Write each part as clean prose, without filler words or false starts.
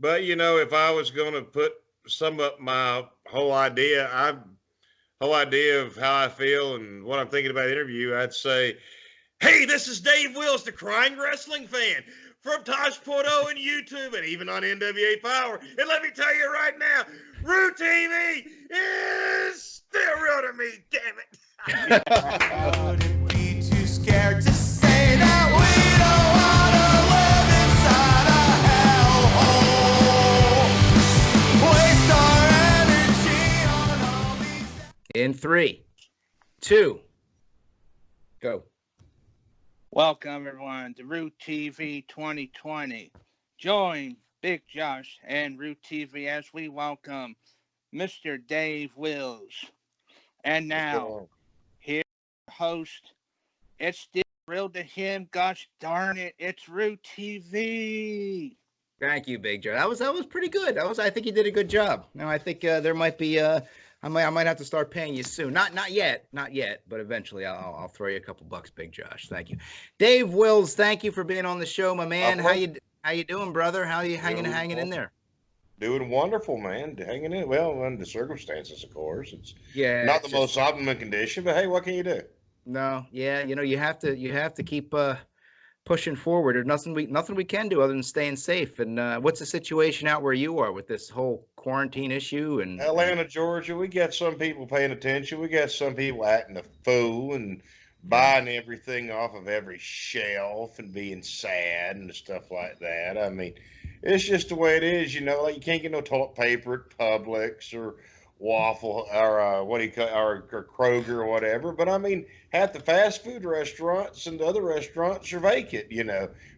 But if I was going to sum up my whole idea of how I feel and what I'm thinking about the interview, I'd say, hey, this is Dave Wills, the crying wrestling fan from tosh.0 and YouTube and even on NWA Power. And let me tell you right now, Root TV is still real to me, damn it. Wouldn't be too scared to say that we don't want to live inside a hellhole. Waste our energy on all these. In 3, 2, go. Welcome, everyone, to Root TV 2020. Join Big Josh and Root TV as we welcome Mr. Dave Wills. And now, here, host, it's still real to him. Gosh darn it, it's Root TV. Thank you, Big Joe. That was pretty good. I think you did a good job. Now I think there might be I might have to start paying you soon. Not yet, but eventually I'll throw you a couple bucks, Big Josh. Thank you, Dave Wills. Thank you for being on the show, my man. How you doing, brother? How you hanging in there? Doing wonderful, man. Hanging in well under the circumstances, of course. It's not the most optimum condition, but hey, what can you do? No, yeah, you have to keep pushing forward. There's nothing we can do other than staying safe. And what's the situation out where you are with this whole quarantine issue? And Atlanta, Georgia, we got some people paying attention. We got some people acting a fool and buying everything off of every shelf and being sad and stuff like that. I mean, it's just the way it is, like you can't get no toilet paper at Publix or Waffle or what do you call or Kroger or whatever. But I mean, half the fast food restaurants and the other restaurants are vacant.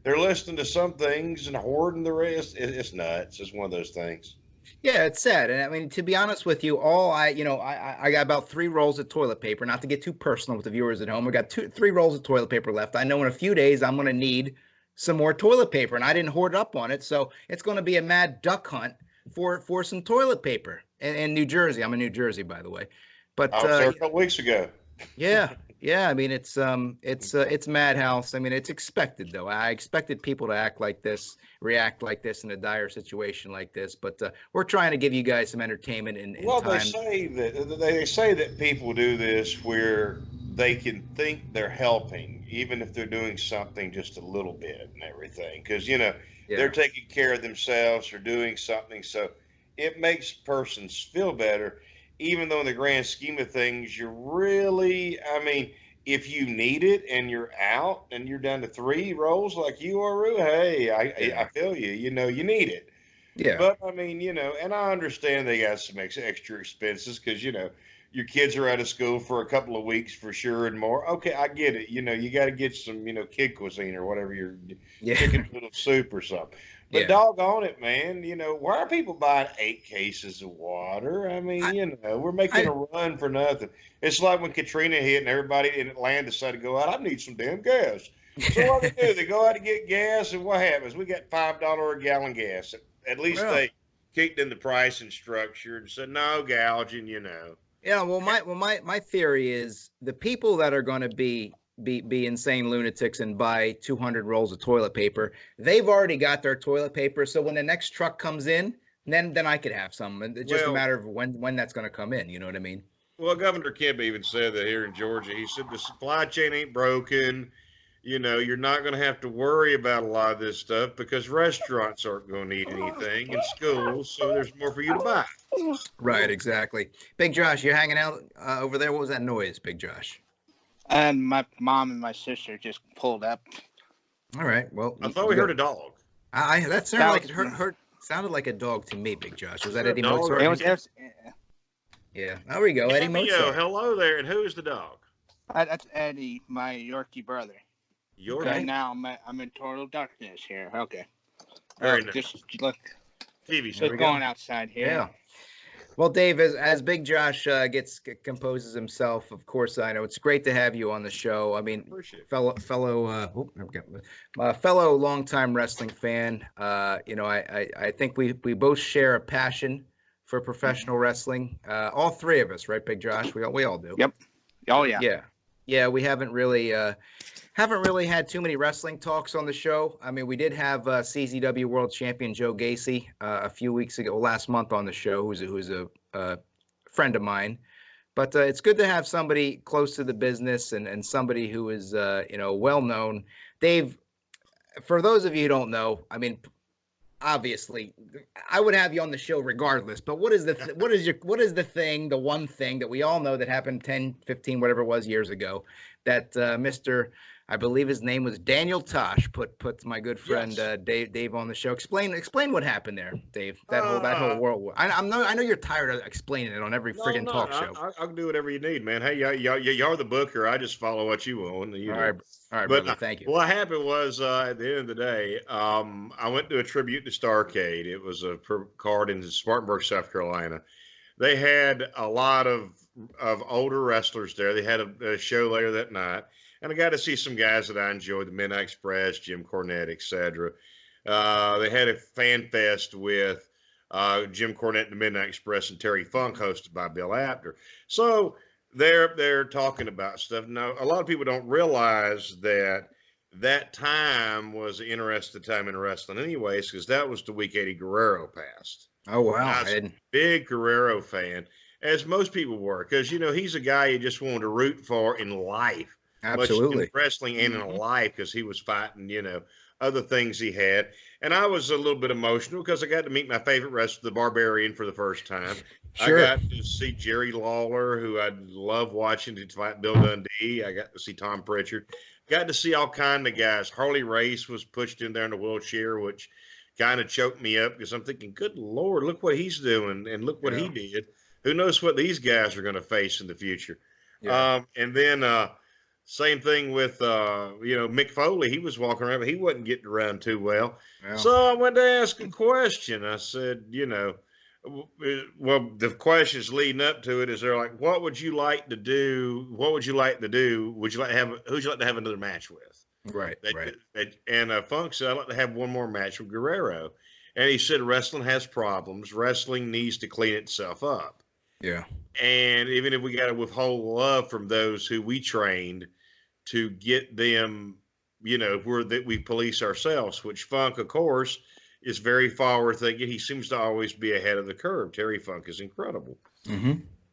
They're listening to some things and hoarding the rest. It's nuts. It's one of those things. Yeah, it's sad. And I mean, to be honest with you, I got about 3 rolls of toilet paper. Not to get too personal with the viewers at home, I got 3 rolls of toilet paper left. I know in a few days I'm going to need some more toilet paper, and I didn't hoard up on it, so it's going to be a mad duck hunt for some toilet paper in New Jersey. I'm in New Jersey, by the way. But I was there a couple weeks ago. Yeah. I mean, it's madhouse. I mean, it's expected though. I expected people to react like this in a dire situation like this. But we're trying to give you guys some entertainment in time. They say that people do this where they can think they're helping, even if they're doing something just a little bit and everything, because they're taking care of themselves or doing something, so it makes persons feel better. Even though in the grand scheme of things, you're really, I mean, if you need it and you're out and you're down to 3 rolls like you are, Rue, hey, I feel you. You need it. Yeah. But I mean, and I understand they got some extra expenses because your kids are out of school for a couple of weeks for sure and more. Okay, I get it. You got to get some kid cuisine or whatever you're chicken noodle soup or something. But doggone it, man, why are people buying 8 cases of water? I mean, we're making a run for nothing. It's like when Katrina hit and everybody in Atlanta decided to go out, I need some damn gas. So what do? They go out to get gas, and what happens? We got $5 a gallon gas. At least they kicked in the pricing structure and said, no gouging, Yeah, well, my theory is the people that are going to be insane lunatics and buy 200 rolls of toilet paper, they've already got their toilet paper. So when the next truck comes in, then I could have some. It's just a matter of when that's going to come in. You know what I mean? Well, Governor Kemp even said that here in Georgia. He said the supply chain ain't broken. You're not going to have to worry about a lot of this stuff because restaurants aren't going to need anything and schools, so there's more for you to buy. Right, exactly. Big Josh, you're hanging out over there. What was that noise, Big Josh? And my mom and my sister just pulled up. All right. Well, I thought we heard a dog. That sounded like a dog to me, Big Josh. Was that Eddie Mozart? Yeah. There we go, Eddie Mozart. Hello there. And who's the dog? That's Eddie, my Yorkie brother. Yorkie. Right now, I'm in total darkness here. Okay. Very nice. Just look. TV. Just going outside here. Yeah. Well, Dave, as Big Josh composes himself, of course, I know it's great to have you on the show. I mean, fellow longtime wrestling fan. I think we both share a passion for professional wrestling. All 3 of us, right, Big Josh? We all do. Yep. Oh yeah. Yeah. Yeah, we haven't really had too many wrestling talks on the show. I mean, we did have CZW World Champion Joe Gacy a few weeks ago, last month on the show, who's a friend of mine. But it's good to have somebody close to the business and somebody who is well known. Dave, for those of you who don't know, I mean, obviously, I would have you on the show regardless. But what is the one thing that we all know that happened 10, 15, whatever it was years ago, that Mr. I believe his name was Daniel Tosh put my good friend Yes. Dave on the show. Explain what happened there, Dave. That whole world. I know you're tired of explaining it on every friggin' talk show. I'll do whatever you need, man. Hey, y'all the booker. I just follow what you want. You All do. right, But brother. Thank you. what happened was at the end of the day, I went to a tribute to Starcade. It was a card in Spartanburg, South Carolina. They had a lot of older wrestlers there. They had a show later that night, and I got to see some guys that I enjoyed: the Midnight Express, Jim Cornette, etc. They had a fan fest with Jim Cornette and the Midnight Express and Terry Funk, hosted by Bill Apter. So they're talking about stuff. Now, a lot of people don't realize that time was an interesting time in wrestling anyways, because that was the week Eddie Guerrero passed. Oh wow, I I was a didn't. big Guerrero fan, as most people were, because he's a guy you just wanted to root for in life, much in Absolutely. wrestling and in life, because he was fighting other things he had. And I was a little bit emotional because I got to meet my favorite wrestler, the Barbarian, for the first time. Sure. I got to see Jerry Lawler, who I love watching to fight Bill Dundee. I got to see Tom Pritchard. Got to see all kind of guys. Harley Race was pushed in there in a wheelchair, which kind of choked me up because I'm thinking, good Lord, look what he's doing and look what he did. Who knows what these guys are going to face in the future? Yeah. And then same thing with Mick Foley. He was walking around, but he wasn't getting around too well. Well, So I went to ask a question. I said, well, the questions leading up to it is they're like, what would you like to do? What would you like to do? Would you like to have? Who'd you like to have another match with? right. And Funk said, I'd like to have one more match with Guerrero. And he said, wrestling has problems. Wrestling needs to clean itself up. Yeah. And even if we got to withhold love from those who we trained to get them, where that we police ourselves, which Funk, of course, is very forward thinking. He seems to always be ahead of the curve. Terry Funk is incredible. Mm-hmm.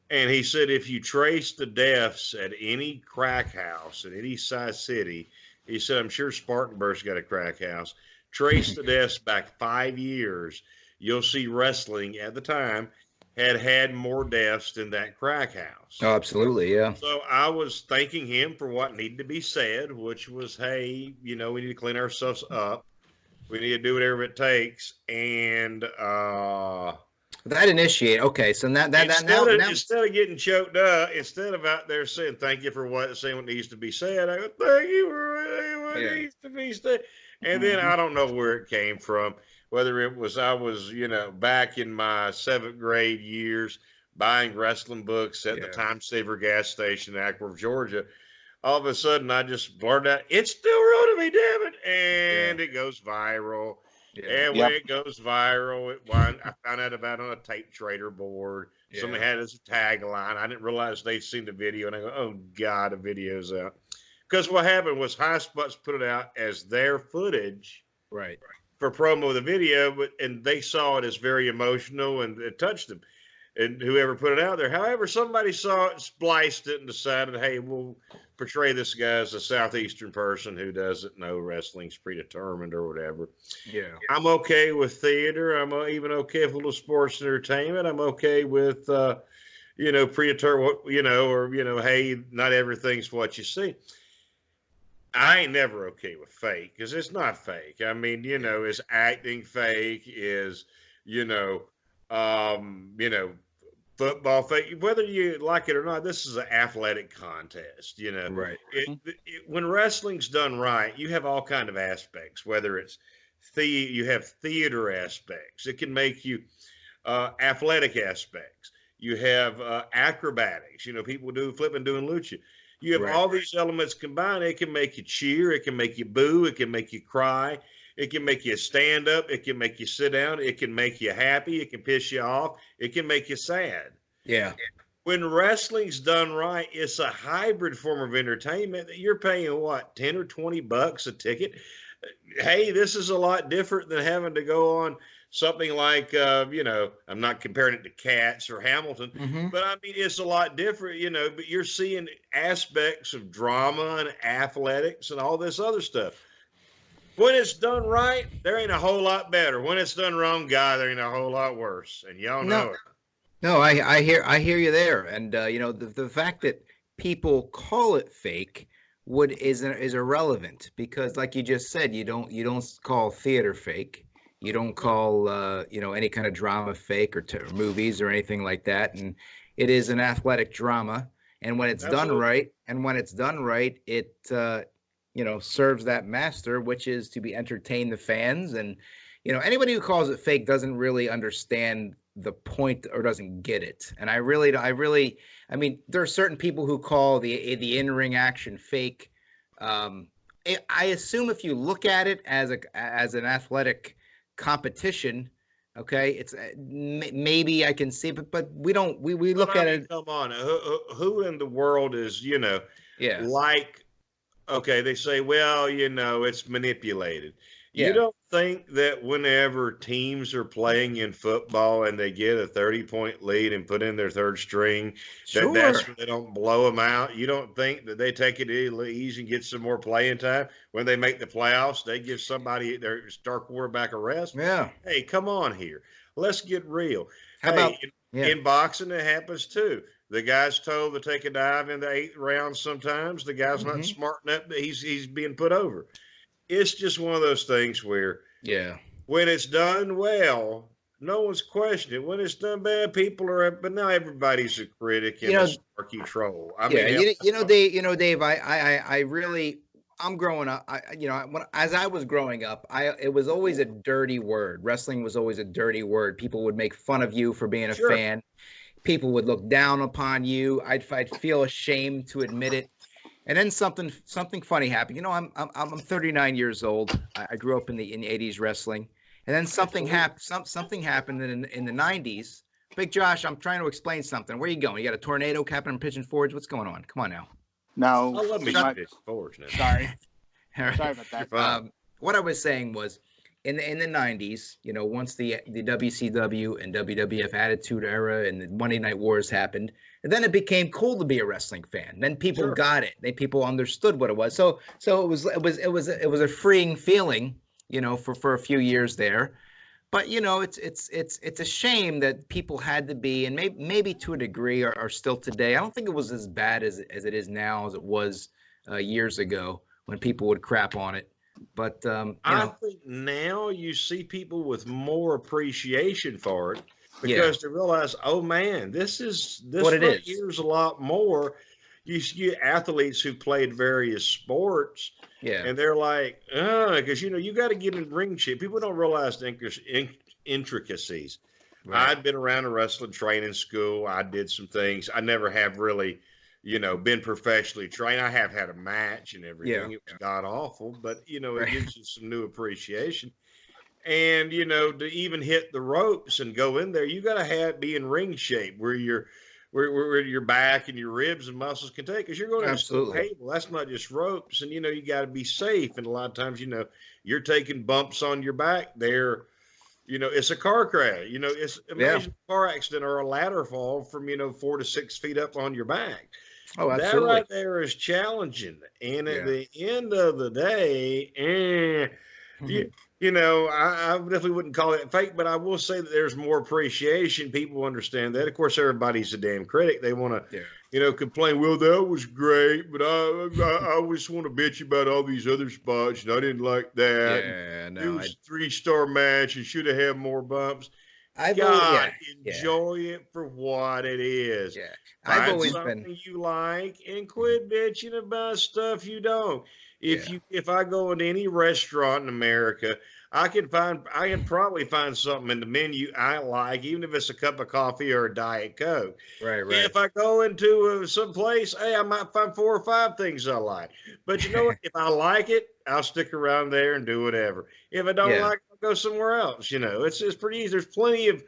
And he said, if you trace the deaths at any crack house in any size city, he said, I'm sure Spartanburg's got a crack house. Trace the deaths back 5 years. You'll see wrestling at the time had more deaths than that crack house. Oh, absolutely. Yeah. So I was thanking him for what needed to be said, which was, hey, we need to clean ourselves up. We need to do whatever it takes. And That initiate. Okay. So now instead of getting choked up, instead of out there saying thank you for saying what needs to be said, I go, thank you for saying what needs to be said. And then I don't know where it came from. Whether it was I was, back in my 7th grade years buying wrestling books at the Time Saver gas station in Ackworth, Georgia. All of a sudden, I just blurted out, "It's still real to me, damn it!" And it goes viral. Yeah. And when it goes viral, I found out about it on a tape trader board. Somebody had it as a tagline. I didn't realize they'd seen the video, and I go, "Oh God, the video's out." Because what happened was High Spots put it out as their footage, Right. for promo of the video, and they saw it as very emotional and it touched them. And whoever put it out there, however, somebody saw it, spliced it, and decided, hey, we'll portray this guy as a Southeastern person who doesn't know wrestling's predetermined or whatever. Yeah. I'm okay with theater. I'm even okay with a little sports entertainment. I'm okay with, predetermined, hey, not everything's what you see. I ain't never okay with fake because it's not fake. I mean, is acting fake? Is, football fake? Whether you like it or not, this is an athletic contest. Right. When wrestling's done right, you have all kind of aspects. Whether it's you have theater aspects. It can make you athletic aspects. You have acrobatics. People do flipping, doing lucha. You have all these elements combined. It can make you cheer. It can make you boo. It can make you cry. It can make you stand up. It can make you sit down. It can make you happy. It can piss you off. It can make you sad. Yeah. when wrestling's done right, it's a hybrid form of entertainment that you're paying what, 10 or 20 bucks a ticket. Hey, this is a lot different than having to go on something like, I'm not comparing it to Cats or Hamilton, Mm-hmm. but I mean, it's a lot different, but you're seeing aspects of drama and athletics and all this other stuff. When it's done right, there ain't a whole lot better. When it's done wrong, guy, there ain't a whole lot worse. And y'all No, know it. no, I hear you there, and the fact that people call it fake is irrelevant because, like you just said, you don't call theater fake, you don't call any kind of drama fake or movies or anything like that, and it is an athletic drama, and when it's done Absolutely. right, it serves that master, which is to be entertain the fans, and anybody who calls it fake doesn't really understand the point or doesn't get it. And I mean, there are certain people who call the in-ring action fake. I assume if you look at it as an athletic competition, okay, it's maybe I can see, but we don't. We look But I at mean, it. come on, who in the world is, Yeah, like, okay, they say, well, it's manipulated. You yeah, don't think that whenever teams are playing in football and they get a 30-point lead and put in their third string, sure. that's when they don't blow them out? You don't think that they take it easy and get some more playing time? When they make the playoffs, they give somebody their star quarterback a rest? Yeah. Hey, come on here. Let's get real. How about Hey, yeah? in boxing, it happens too. The guy's told to take a dive in the 8th round sometimes. The guy's not Hmm. smart enough that he's being put over. It's just one of those things where Yeah. when it's done well, no one's questioning it. When it's done bad, people are, but now everybody's a critic You and a know, snarky troll. I yeah, mean, hell, Dave, I really, I'm growing up. As I was growing up, it was always a dirty word. Wrestling was always a dirty word. People would make fun of you for being a sure. fan. People would look down upon you. I'd feel ashamed to admit it. And then something funny happened. I'm 39 years old. I grew up in the 80s wrestling, and then something happened. Something happened in the 90s. Big Josh, I'm trying to explain something. Where you going? You got a tornado happening in Pigeon Forge? What's going on? Come on now. No, I love me my- some Pigeon Forge now. sorry, All right. sorry about You're that. fine. What I was saying was, in the 90s, once the WCW and WWF Attitude Era and the Monday Night Wars happened, and then it became cool to be a wrestling fan. Then people Sure. got it. People understood what it was. So it was a freeing feeling, for a few years there. But it's a shame that people had to be, and maybe to a degree are still today. I don't think it was as bad as it is now as it was years ago when people would crap on it. But I think now you see people with more appreciation for it Yeah. because they realize, oh man, this What it right is. here's a lot more. You see athletes who played various sports, yeah, and they're like, because you got to get in ring shape. People don't realize the intricacies. right. I'd been around a wrestling training school. I did some things. I never have really, been professionally trained. I have had a match and everything. Yeah. It was god awful, but it Right. gives you some new appreciation. And to even hit the ropes and go in there, you got to be in ring shape where where your back and your ribs and muscles can take. Because you're going to a steel Absolutely. table. That's not just ropes, and you got to be safe. And a lot of times, you're taking bumps on your back there. It's a car crash. Imagine a car accident or a ladder fall from 4 to 6 feet up on your back. Oh, That absolutely. right there is challenging. And at Yeah. the end of the day, Mhm. I definitely wouldn't call it fake, but I will say that there's more appreciation. People understand that. Of course, everybody's a damn critic. They want to, Yeah. complain. Well, that was great, but I just want to bitch about all these other spots, and I didn't like that. Yeah. It No. was a 3-star match and should have had more bumps. I've God, yeah. enjoy it for what it is. Yeah. I've Find always something been. you like and quit bitching about stuff you don't. If I go into any restaurant in America, I can probably find something in the menu I like, even if it's a cup of coffee or a Diet Coke. Right. If I go into some place, hey, I might find 4 or 5 things I like. But you know what? If I like it, I'll stick around there and do whatever. If I don't Yeah. like it, I'll go somewhere else. It's pretty easy. There's plenty of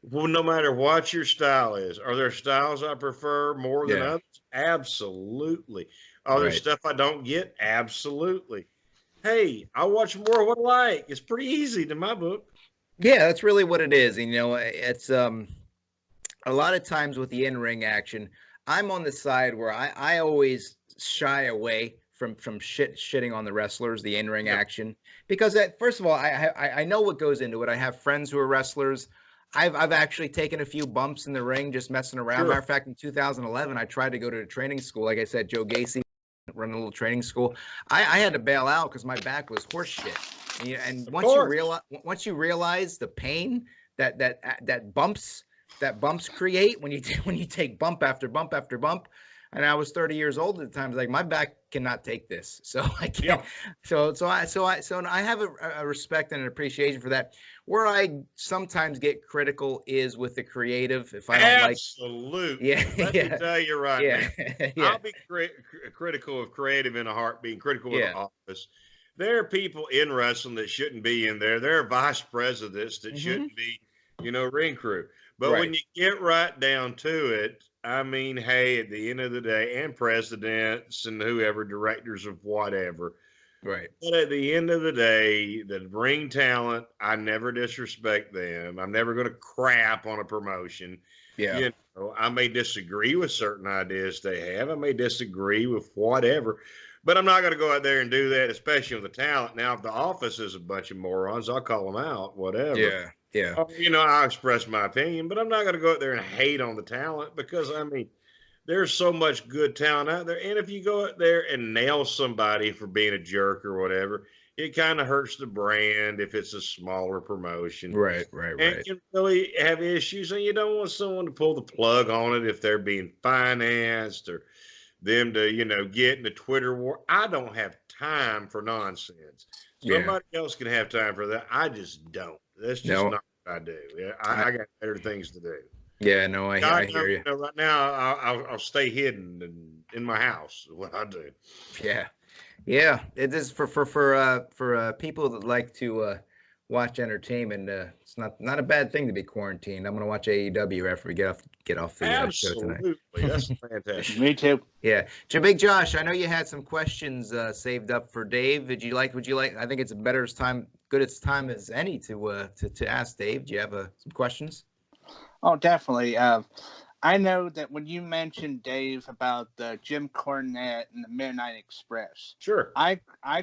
Well, no matter what your style is, are there styles I prefer more than Yeah. others? Absolutely. Are there Right. stuff I don't get? Absolutely. Hey, I watch more of what I like. It's pretty easy to my book. Yeah, that's really what it is. And, it's a lot of times with the in-ring action, I'm on the side where I always shy away from shitting on the wrestlers, the in-ring Yep. action, because first of all, I know what goes into it. I have friends who are wrestlers. I've actually taken a few bumps in the ring just messing around. Sure. Matter of fact, in 2011, I tried to go to a training school. Like I said, Joe Gacy run a little training school. I had to bail out because my back was horse shit. And Of once course. once you realize the pain that bumps create when you when you take bump after bump after bump. And I was 30 years old at the time. Like, my back cannot take this, so I can't. Yeah. So I have a respect and an appreciation for that. Where I sometimes get critical is with the creative. If I don't Absolutely. Let me tell you right now. yeah, I'll be critical of creative in a heartbeat, critical of yeah. the office. There are people in wrestling that shouldn't be in there. There are vice presidents that shouldn't be, ring crew. But when you get right down to it, I mean, hey, at the end of the day, and presidents and whoever, directors of whatever. Right. But at the end of the day, the ring talent, I never disrespect them. I'm never going to crap on a promotion. Yeah. I may disagree with certain ideas they have. I may disagree with whatever. But I'm not going to go out there and do that, especially with the talent. Now, if the office is a bunch of morons, I'll call them out, whatever. Yeah. Yeah. I'll express my opinion, but I'm not going to go out there and hate on the talent because, I mean, there's so much good talent out there. And if you go out there and nail somebody for being a jerk or whatever, it kind of hurts the brand if it's a smaller promotion. Right. And you really have issues, and you don't want someone to pull the plug on it if they're being financed or them to, get in the Twitter war. I don't have time for nonsense. Somebody else can have time for that. I just don't. That's just not what I do. Yeah, I got better things to do. Yeah, no, I hear you. Right now, I'll stay hidden in my house. Is what I do. Yeah. It is for people that like to watch entertainment. It's not a bad thing to be quarantined. I'm gonna watch AEW after we get off the show tonight. Absolutely, that's fantastic. Me too. Yeah, Big Josh, I know you had some questions saved up for Dave. Would you like? I think it's good time as any to ask Dave. Do you have some questions? Oh, definitely. I know that when you mentioned, Dave, about the Jim Cornette and the Midnight Express. Sure. I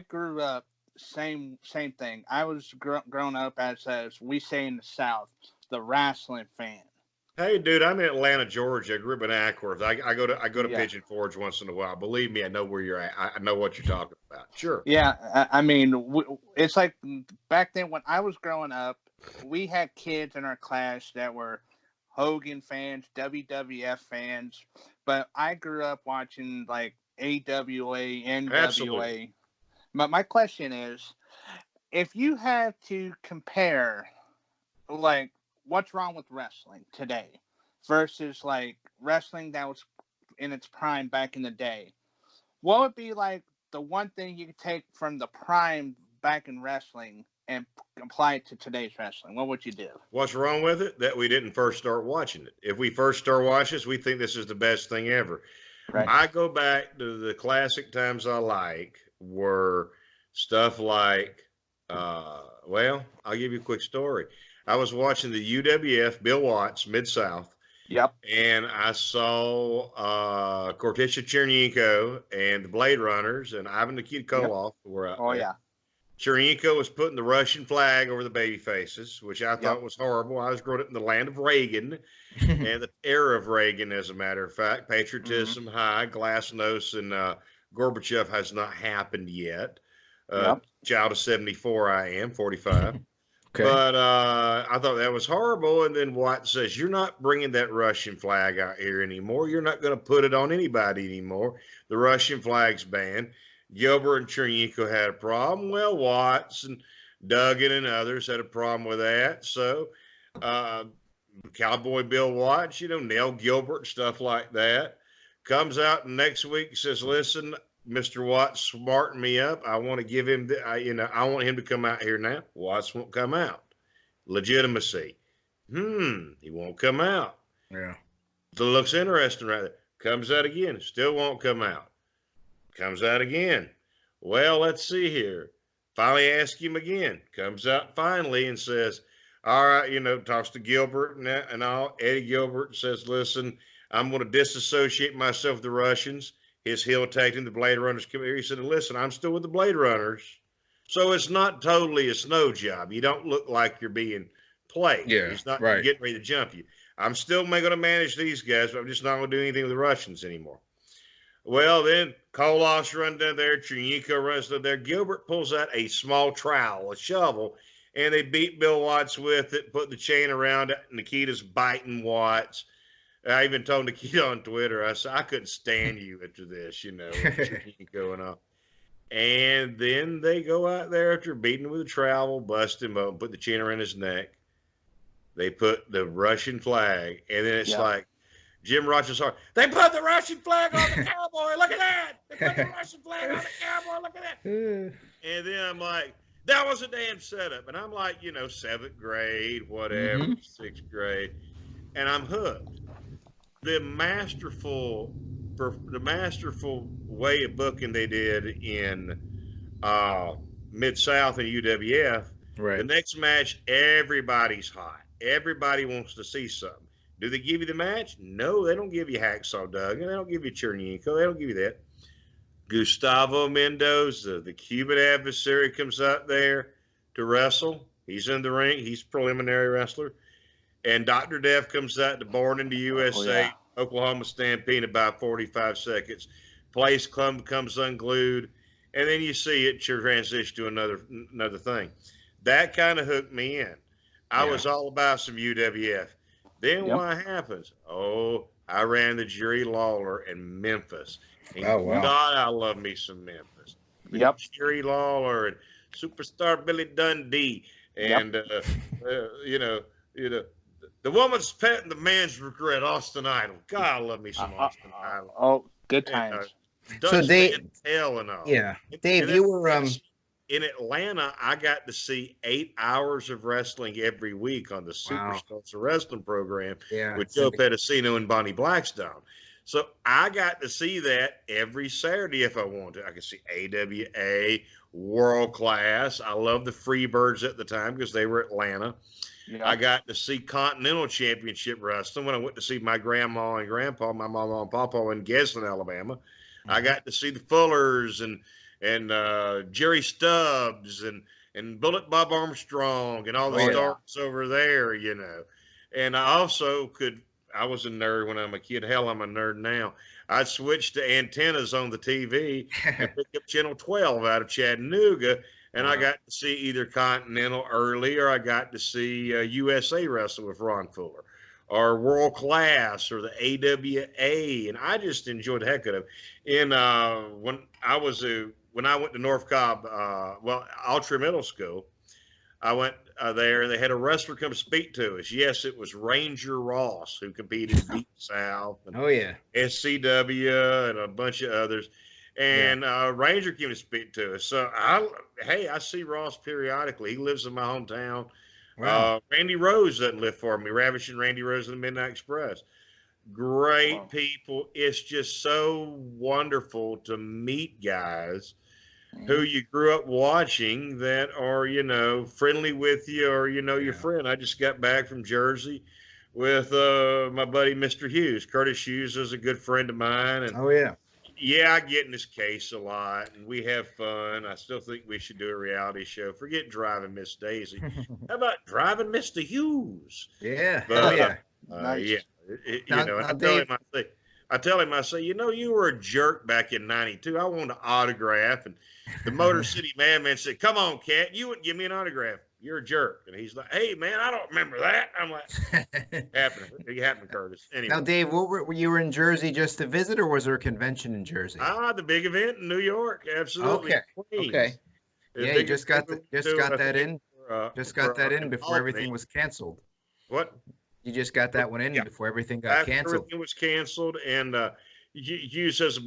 grew up same thing. I was grown up as we say in the South, the wrestling fan. Hey, dude, I'm in Atlanta, Georgia. I grew up in Ackworth. I go to Yeah. Pigeon Forge once in a while. Believe me, I know where you're at. I know what you're talking about. Sure. Yeah, I mean, it's like back then when I was growing up, we had kids in our class that were Hogan fans, WWF fans, but I grew up watching like AWA, NWA. Absolutely. But my question is, if you had to compare, like, what's wrong with wrestling today versus like wrestling that was in its prime back in the day, what would be like the one thing you could take from the prime back in wrestling and apply it to today's wrestling? What would you do? What's wrong with it? That we didn't first start watching it. If we first start watching this, we think this is the best thing ever. Right. I go back to the classic times I like were stuff like, well, I'll give you a quick story. I was watching the UWF, Bill Watts, Mid-South. Yep. And I saw Cortisha Chernyenko and the Blade Runners and Ivan the Kid Koloff were out there. Yeah. Chernyenko was putting the Russian flag over the baby faces, which I thought was horrible. I was growing up in the land of Reagan and the era of Reagan, as a matter of fact. Patriotism high, glasnost, and Gorbachev has not happened yet. Child of 74, I am, 45. Okay. But I thought that was horrible. And then Watt says, you're not bringing that Russian flag out here anymore. You're not going to put it on anybody anymore. The Russian flag's banned. Gilbert and Chernyenko had a problem. Well, Watts and Duggan and others had a problem with that. So Cowboy Bill Watts, Nell Gilbert, stuff like that, comes out next week and says, listen, Mr. Watts smartened me up. I want to give him, I want him to come out here now. Watts won't come out. Legitimacy. He won't come out. Yeah. So it looks interesting right there. Comes out again, still won't come out. Comes out again. Well, let's see here. Finally ask him again. Comes out finally and says, all right, talks to Gilbert and all. Eddie Gilbert says, listen, I'm going to disassociate myself with the Russians. His heel tagged him, the Blade Runners come here. He said, listen, I'm still with the Blade Runners. So it's not totally a snow job. You don't look like you're being played. Yeah, He's not right. getting ready to jump you. I'm still going to manage these guys, but I'm just not going to do anything with the Russians anymore. Well, then Koloff's run down there. Chernyenko runs down there. Gilbert pulls out a small trowel, a shovel, and they beat Bill Watts with it, put the chain around it. Nikita's biting Watts. I even told Nikita on Twitter, I said, I couldn't stand you after this, Chernyenko and all. And then they go out there after beating him with a trowel, bust him up, put the chain around his neck. They put the Russian flag, and then it's like, Jim Roch's heart. They put the Russian flag on the cowboy. Look at that. They put the Russian flag on the cowboy. Look at that. And then I'm like, that was a damn setup. And I'm like, 7th grade, whatever, 6th grade. And I'm hooked. The masterful way of booking they did in Mid-South and UWF. Right. The next match, everybody's hot. Everybody wants to see something. Do they give you the match? No, they don't give you Hacksaw Doug, and they don't give you Chernyenko. They don't give you that. Gustavo Mendoza, the Cuban adversary, comes out there to wrestle. He's in the ring. He's a preliminary wrestler. And Dr. Death comes out to Born in the USA, Oklahoma Stampede in about 45 seconds. Place comes unglued, and then you see it transition to another thing. That kind of hooked me in. I was all about some UWF. Then what happens? Oh, I ran the Jerry Lawler in Memphis. And God, I love me some Memphis. Jerry Lawler and Superstar Billy Dundee. And, the woman's pet and the man's regret, Austin Idol. God, I love me some Austin Idol. Oh, good times. So Dave, and all. Yeah. Dave, you were... In Atlanta, I got to see 8 hours of wrestling every week on the Superstars Wrestling program with Joe Pedicino and Bonnie Blackstone. So I got to see that every Saturday if I wanted to. I could see AWA, World Class. I loved the Freebirds at the time because they were Atlanta. I got to see Continental Championship Wrestling when I went to see my grandma and grandpa, my mama and papa in Geslin, Alabama. I got to see the Fullers and Jerry Stubbs and Bullet Bob Armstrong and all the stars over there, And I also I was a nerd when I'm a kid. Hell, I'm a nerd now. I switched to antennas on the TV and picked up Channel 12 out of Chattanooga, and I got to see either Continental early or I got to see USA Wrestle with Ron Fuller or World Class or the AWA, and I just enjoyed the heck out of it. And when I went to North Cobb, Altria Middle School, I went there and they had a wrestler come speak to us. Yes, it was Ranger Ross who competed in Deep South and SCW and a bunch of others. And Ranger came to speak to us. So I see Ross periodically. He lives in my hometown. Wow. Randy Rose doesn't live for me. Ravishing Randy Rose and the Midnight Express. Great people. It's just so wonderful to meet guys who you grew up watching that are, friendly with you or, your friend. I just got back from Jersey with my buddy, Mr. Hughes. Curtis Hughes is a good friend of mine. And I get in his case a lot and we have fun. I still think we should do a reality show. Forget Driving Miss Daisy. How about Driving Mr. Hughes? Yeah. But, Nice. I tell him, I say, you were a jerk back in 92. I wanted an autograph. And the Motor City Madman said, come on, Cat, you wouldn't give me an autograph. You're a jerk. And he's like, hey, man, I don't remember that. I'm like, it happened, Curtis. Anyway. Now, Dave, you were in Jersey just to visit, or was there a convention in Jersey? The big event in New York. Absolutely. Okay. Yeah, you just got that in. Just got that in before everything was canceled. What? You just got that one in before everything got canceled. Everything was canceled, and Hughes had a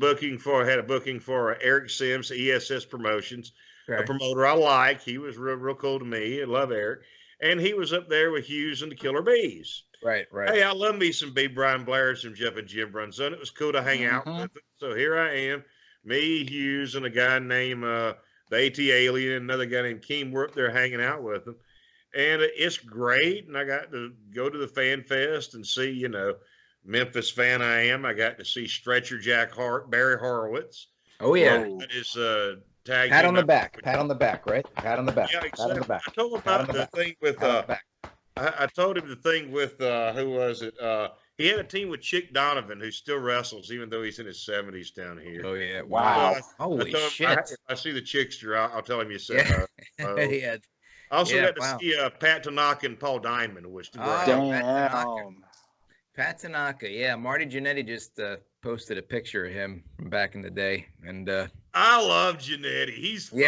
booking for Eric Sims, ESS Promotions, a promoter I like. He was real cool to me. I love Eric. and he was up there with Hughes and the Killer Bees. Right. Hey, I love me some B. Brian Blair, some Jeff and Jim Brunson. It was cool to hang out with them. So here I am, me, Hughes, and a guy named the AT Alien, and another guy named Keem. We're up there hanging out with them. And it's great. And I got to go to the Fan Fest and see, you know, Memphis fan I am. I got to see Stretcher Jack Barry Horowitz. Oh, yeah. That is tag Pat on the back. Pat on the back, right? Pat on the back. Yeah, Pat on the exactly. back. I told him about the thing with I told him the thing with who was it? He had a team with Chick Donovan, who still wrestles, even though he's in his 70s down here. Oh, yeah. Wow. Holy shit. If I see the Chickster, I'll tell him you said. Yeah. I also got to see Pat Tanaka and Paul Diamond, which Pat Tanaka. Yeah, Marty Jannetty just posted a picture of him from back in the day, and I love Jannetty. He's fun.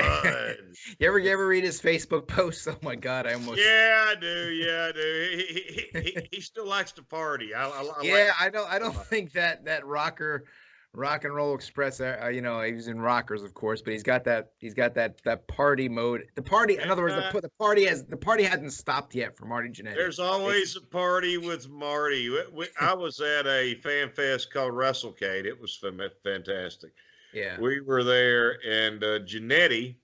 You ever read his Facebook posts? Oh my God, I almost. Yeah, I do. He still likes to party. I don't think that Rock and Roll Express. You know, he was in Rockers, of course, but he's got that party mode. The party, in other words, the party hasn't stopped yet for Marty Jannetty. There's always a party with Marty. I was at a fan fest called WrestleCade. It was fantastic. Yeah, we were there, and Jannetty.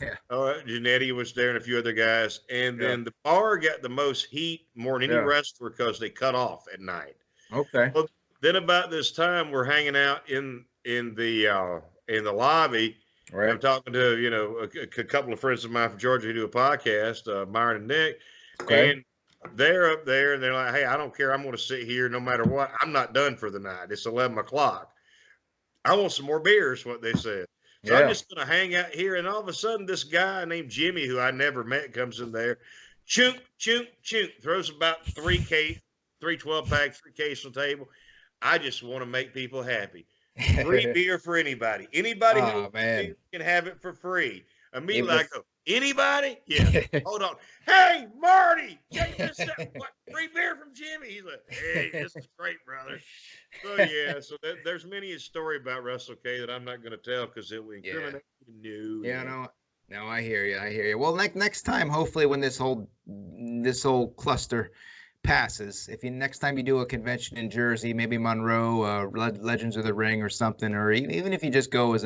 Yeah. Jannetty was there and a few other guys, and then the bar got the most heat more than any wrestler because they cut off at night. Okay. Well, then about this time, we're hanging out in the lobby. Right. I'm talking to a couple of friends of mine from Georgia who do a podcast, Myron and Nick, and they're up there and they're like, "Hey, I don't care. I'm going to sit here no matter what. I'm not done for the night. It's 11 o'clock. I want some more beers." What they said. So I'm just going to hang out here, and all of a sudden, this guy named Jimmy, who I never met, comes in there, chook, throws about 3 12-packs, 3 cases on the table. I just want to make people happy. Free beer for anybody. Anybody who can have it for free. Immediately I go, anybody? Yeah. Hold on. Hey, Marty, check this out. What? Free beer from Jimmy. He's like, hey, this is great, brother. So there's many a story about WrestleCade that I'm not going to tell because it will incriminate you. No, I hear you. Well, next time, hopefully, when this whole cluster passes, if next time you do a convention in Jersey, maybe Monroe, Legends of the Ring or something, or even if you just go as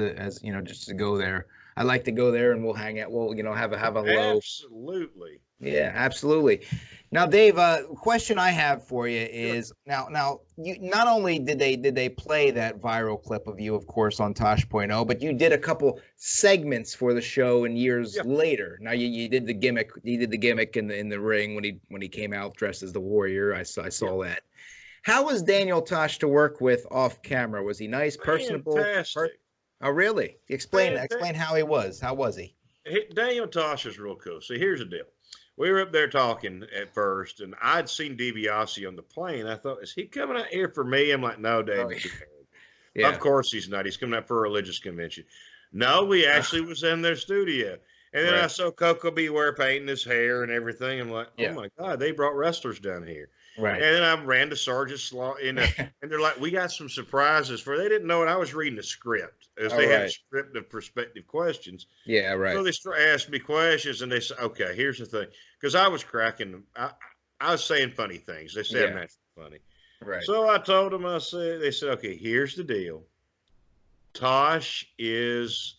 just to go there. I like to go there and we'll hang out. We'll have a low. Absolutely. Yeah, absolutely. Now, Dave, question I have for you is now you not only did they play that viral clip of you, of course, on tosh.0, but you did a couple segments for the show and years later. Now you did the gimmick. You did the gimmick in the ring when he came out dressed as the Warrior. I saw that. How was Daniel Tosh to work with off camera? Was he nice, personable? Fantastic. Oh, really? Explain how he was. How was he? Daniel Tosh is real cool. See, here's the deal. We were up there talking at first, and I'd seen DiBiase on the plane. I thought, is he coming out here for me? I'm like, no, David. Of course he's not. He's coming out for a religious convention. No, we actually was in their studio. And then I saw Coco Beware painting his hair and everything. I'm like, oh, my God, they brought wrestlers down here. Right. And then I ran to Sergeant Slaw, and they're like, we got some surprises for. They didn't know it. I was reading a script, as they had a script of prospective questions. Yeah, right. So they asked me questions, and they said, okay, here's the thing. Because I was cracking, I was saying funny things. They said I'm not funny. Right. So I told them, they said, okay, here's the deal. Tosh is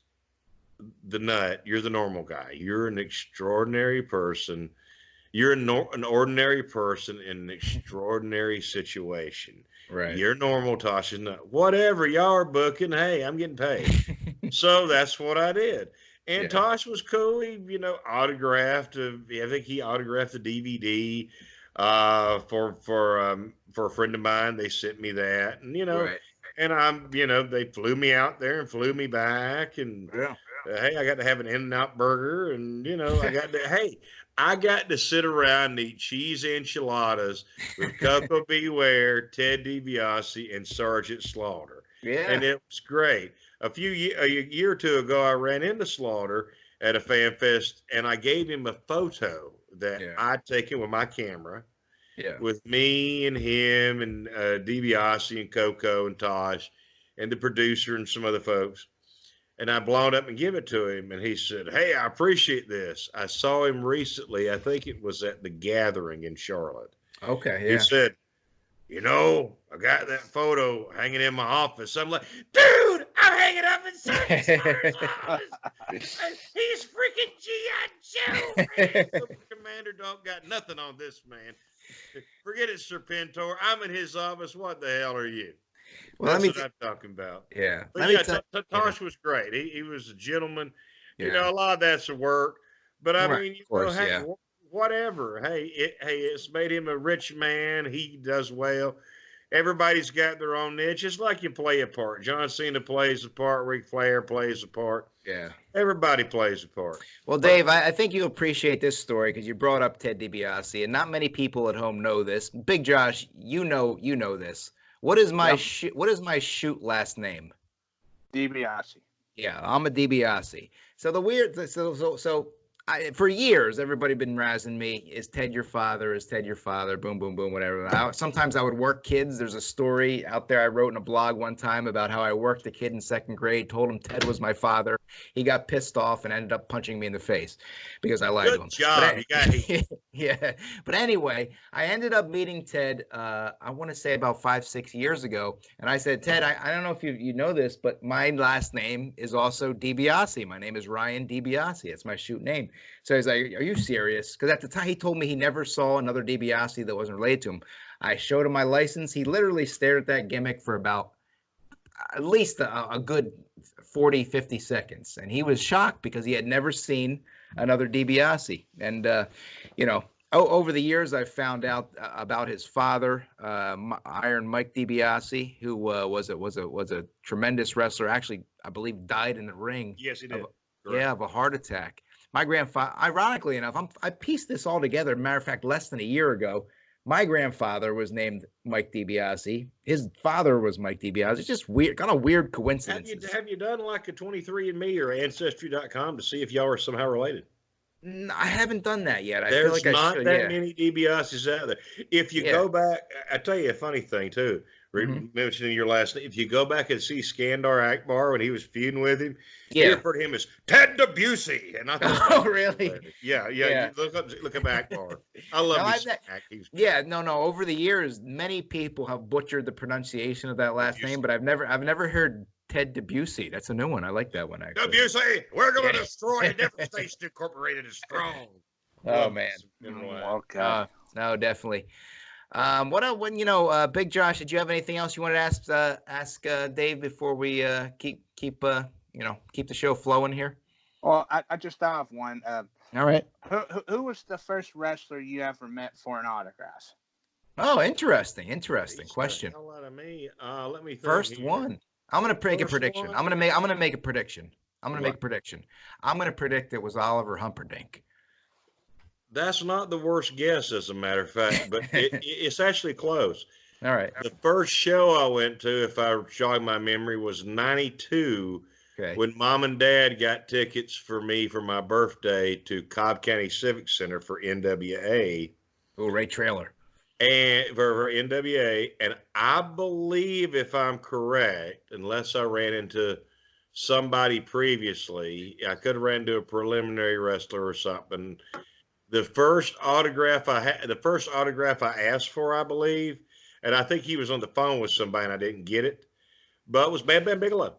the nut. You're the normal guy. You're an extraordinary person. You're an ordinary person in an extraordinary situation. Right. You're normal, Tosh is not. Whatever y'all are booking, hey, I'm getting paid. So that's what I did. And Tosh was cool. He, autographed. I think he autographed the DVD for a friend of mine. They sent me that, and and I'm, they flew me out there and flew me back, and hey, I got to have an In-N-Out burger, and I got to sit around and eat cheese enchiladas with Coco Beware, Ted DiBiase, and Sergeant Slaughter. Yeah. And it was great. A year or two ago, I ran into Slaughter at a fan fest, and I gave him a photo that I'd taken with my camera with me and him and DiBiase and Coco and Tosh and the producer and some other folks. And I blow it up and give it to him. And he said, "Hey, I appreciate this. I saw him recently. I think it was at the Gathering in Charlotte." Okay, He yeah. said, "You know, I got that photo hanging in my office." I'm like, "Dude, I'm hanging up in Sergeant office. He's freaking G.I. Joe. Commander don't got nothing on this man. Forget it, Serpentor. I'm in his office. What the hell are you?" Well, That's let what me I'm talking about. yeah. But Let yeah, me tell Tosh was great. He was a gentleman. You yeah. know, a lot of that's the work. But I Right, mean, you of course, know, hey, yeah. whatever. Hey, it's made him a rich man. He does well. Everybody's got their own niche. It's like you play a part. John Cena plays a part. Ric Flair plays a part. Yeah. Everybody plays a part. Well, Dave, I think you appreciate this story because you brought up Ted DiBiase, and not many people at home know this. Big Josh, you know this. What is my what is my shoot last name? DiBiase. Yeah, I'm a DiBiase. So the weird, for years, everybody been razzing me. Is Ted your father? Is Ted your father? Boom, boom, boom, whatever. Sometimes I would work kids. There's a story out there I wrote in a blog one time about how I worked a kid in second grade, told him Ted was my father. He got pissed off and ended up punching me in the face because I lied to him. Good job. You got it. Yeah. But anyway, I ended up meeting Ted, I want to say about 5-6 years ago. And I said, Ted, I don't know if you know this, but my last name is also DiBiase. My name is Ryan DiBiase. It's my shoot name. So he's like, "Are you serious?" Because at the time he told me he never saw another DiBiase that wasn't related to him. I showed him my license. He literally stared at that gimmick for about at least a good 40, 50 seconds. And he was shocked because he had never seen another DiBiase. And, you know, over the years, I've found out about his father, Iron Mike DiBiase, who was a tremendous wrestler. Actually, I believe died in the ring. Yes, he did. Of a heart attack. My grandfather, ironically enough, I pieced this all together. Matter of fact, less than a year ago, my grandfather was named Mike DiBiase. His father was Mike DiBiase. It's just weird, kind of weird coincidences. Have you done like a 23andMe or Ancestry.com to see if y'all are somehow related? I haven't done that yet. There's I feel like not I should, that many DiBiases out there. If you go back, I tell you a funny thing too. Mentioning your last name, if you go back and see Skandar Akbar when he was feuding with him, you refer to him as Ted DiBiase. And I thought, oh, really? Yeah. Look up Akbar. I love him. No. Over the years, many people have butchered the pronunciation of that last name, but I've never heard Ted DiBiase. That's a new one. I like that one actually. DiBiase, we're going to destroy Devastation Incorporated is strong. Oh man. Okay. No, definitely. Big Josh, did you have anything else you wanted to ask Dave before we keep the show flowing here? Well, I just thought of one. All right. Who was the first wrestler you ever met for an autograph? Oh, interesting question. A lot of me. Let me think First here. one. I'm gonna make a prediction. One? I'm gonna make a prediction. I'm gonna predict it was Oliver Humperdinck. That's not the worst guess, as a matter of fact, but it's actually close. All right. The first show I went to, if I jog my memory, was 92 when Mom and Dad got tickets for me for my birthday to Cobb County Civic Center for NWA. Oh, Ray Traylor. And for NWA. And I believe, if I'm correct, unless I ran into somebody previously, I could have ran into a preliminary wrestler or something. The first autograph I asked for, I believe, and I think he was on the phone with somebody and I didn't get it, but it was Bam Bam Bigelow.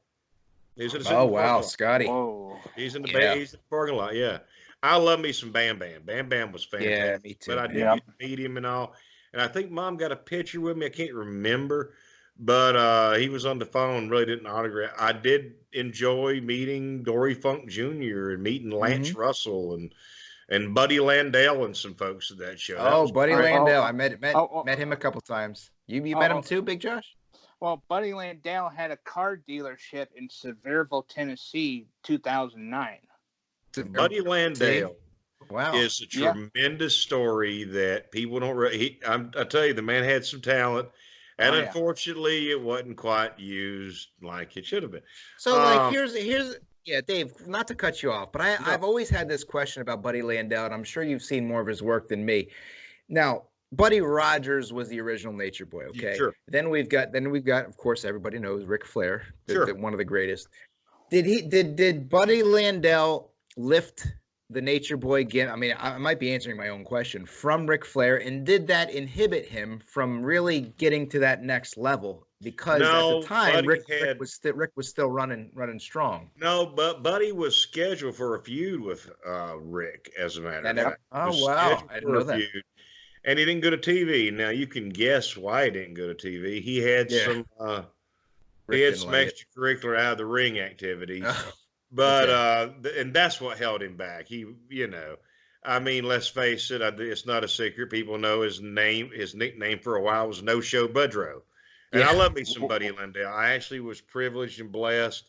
He's in the Scotty. Whoa. He's in the parking lot. Yeah, I love me some Bam Bam. Bam Bam was fantastic. Yeah, me too. But I didn't get to meet him and all. And I think Mom got a picture with me. I can't remember, but he was on the phone. Really didn't autograph. I did enjoy meeting Dory Funk Jr. and meeting Lance Russell and Buddy Landel and some folks at that show. Oh, Buddy Landel. I met him a couple times. You met him too, Big Josh? Well, Buddy Landel had a car dealership in Sevierville, Tennessee, 2009. Buddy Landel is a tremendous story that people don't I tell you, the man had some talent. And unfortunately, it wasn't quite used like it should have been. So, here's Dave, not to cut you off, but I've always had this question about Buddy Landel, and I'm sure you've seen more of his work than me. Now, Buddy Rogers was the original Nature Boy, okay? Sure. Then we've got, of course, everybody knows Ric Flair, one of the greatest. Did Buddy Landel lift the Nature Boy again? I mean, I might be answering my own question from Ric Flair, and did that inhibit him from really getting to that next level? Because at the No, time, Buddy Rick was still running strong. no, but Buddy was scheduled for a feud with Rick, as a matter of fact. He Oh was wow, scheduled I didn't for know a that. feud, and he didn't go to TV. Now you can guess why he didn't go to TV. He had Yeah. some Rick he had didn't some like it. extracurricular out of the ring activities. Oh, But okay. and that's what held him back. He, I mean, let's face it, it's not a secret. People know his nickname for a while was No Show Budrow. And I Yeah. love me some Buddy Landell. I actually was privileged and blessed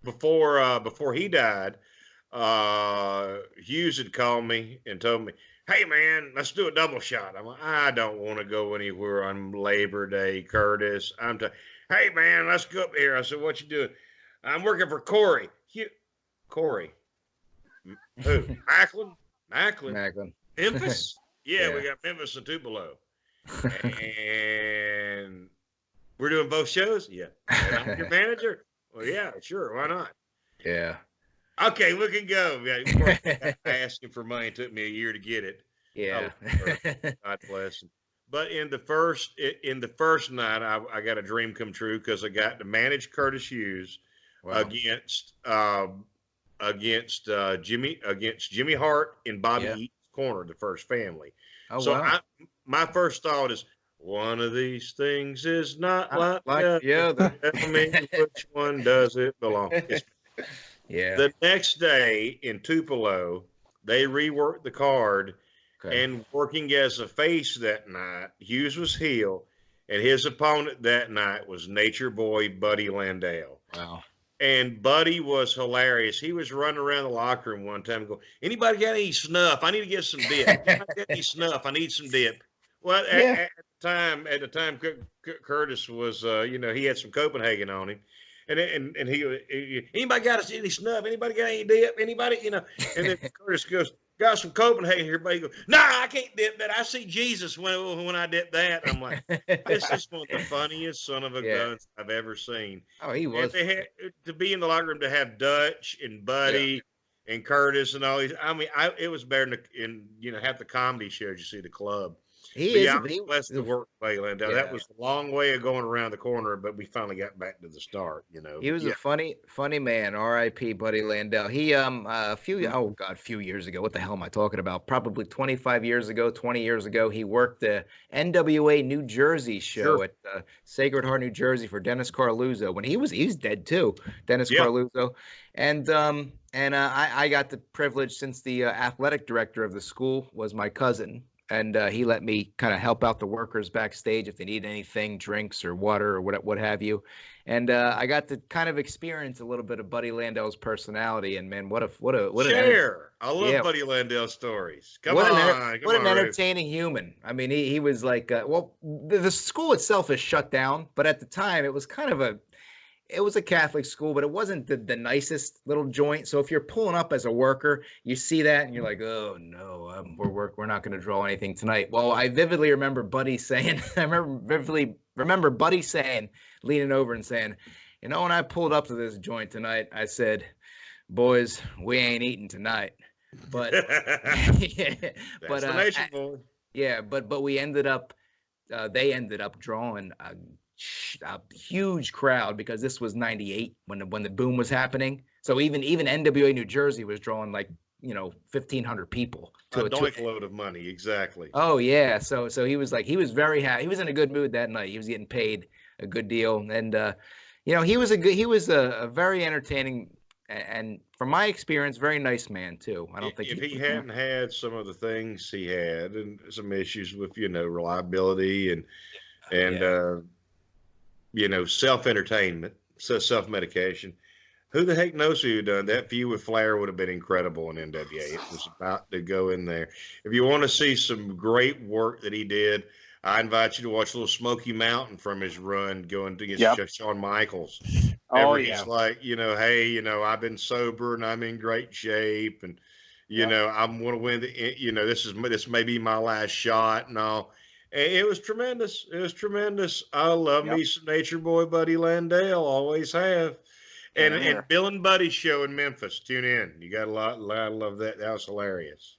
before he died. Hughes had called me and told me, "Hey man, let's do a double shot." I'm like, "I don't want to go anywhere on Labor Day, Curtis." "Hey man, let's go up here." I said, "What you doing?" "I'm working for Corey." Corey. Who? Macklin? Macklin. Memphis? Yeah, we Yeah. got Memphis and Tupelo. And we're doing both shows? Yeah. And I'm your manager? Well, yeah, sure. Why not? Yeah. Okay, we can go. Yeah, asking for money took me a year to get it. Yeah. God bless him. But in the first night, I got a dream come true because I got to manage Curtis Hughes Wow. against Jimmy Hart and Bobby Yeah. Eaton's corner, the First Family. Oh So wow. my first thought is, one of these things is not like the other. Tell me which one does it belong? Yeah. The next day in Tupelo, they reworked the card, Okay. and working as a face that night, Hughes was heel, and his opponent that night was Nature Boy Buddy Landell. Wow. And Buddy was hilarious. He was running around the locker room one time and go, "Anybody got any snuff? I need to get some dip. Anybody got any snuff? I need some dip." Well, Yeah. at the time, Curtis was, he had some Copenhagen on him. And he "Anybody got any snuff? Anybody got any dip? Anybody, And then Curtis goes, "Got some Copenhagen here." Buddy goes, "Nah, I can't dip that. I see Jesus when I dip that." I'm like, this is one of the funniest son of a Yeah. guns I've ever seen. Oh, he And was. they had to be in the locker room to have Dutch and Buddy and Curtis and all these. I mean, it was better in half the comedy shows you see at the club. He But is. yeah, I was blessed to work with Buddy Landell. That Yeah. was a long way of going around the corner, but we finally got back to the start. He was Yeah. a funny man. R.I.P. Buddy Landell. He a few years ago. What the hell am I talking about? Probably 25 years ago, 20 years ago. He worked the NWA New Jersey show Sure. at Sacred Heart, New Jersey for Dennis Carluzzo. When he's dead too, Dennis Yeah. Carluzzo, and I got the privilege, since the athletic director of the school was my cousin. And he let me kind of help out the workers backstage if they need anything, drinks or water or what have you. And I got to kind of experience a little bit of Buddy Landell's personality. And man, what an Share. I love Yeah. Buddy Landell stories. Come what on, an, come what an on, Ruth. entertaining human. I mean, he was like, the school itself is shut down, but at the time it was kind of it was a Catholic school, but it wasn't the nicest little joint. So if you're pulling up as a worker, you see that and you're like, "Oh no, we're not going to draw anything tonight." Well, I vividly remember Buddy saying, remember Buddy saying, leaning over and saying, "When I pulled up to this joint tonight, I said, 'Boys, we ain't eating tonight.'" But That's the Nature Boy. yeah, but we ended up, they ended up drawing a huge crowd, because this was 98 when the boom was happening. So even NWA New Jersey was drawing like 1,500 people A doink load of money, exactly. Oh yeah, so he was very happy. He was in a good mood that night. He was getting paid a good deal, and he was a very entertaining, and from my experience, very nice man too. I don't think if he hadn't had some of the things he had and some issues with reliability and self-entertainment, self-medication. Who the heck knows who done that? Feud with Flair would have been incredible in NWA. It was about to go in there. If you want to see some great work that he did, I invite you to watch a little Smoky Mountain from his run going against Shawn Michaels. Oh, He's like, hey, I've been sober and I'm in great shape, and I'm going to win this may be my last shot and all. It was tremendous. It was tremendous. I love me some Nature Boy Buddy Landell. Always have. And Bill and Buddy's show in Memphis. Tune in. You got a lot of love that. That was hilarious.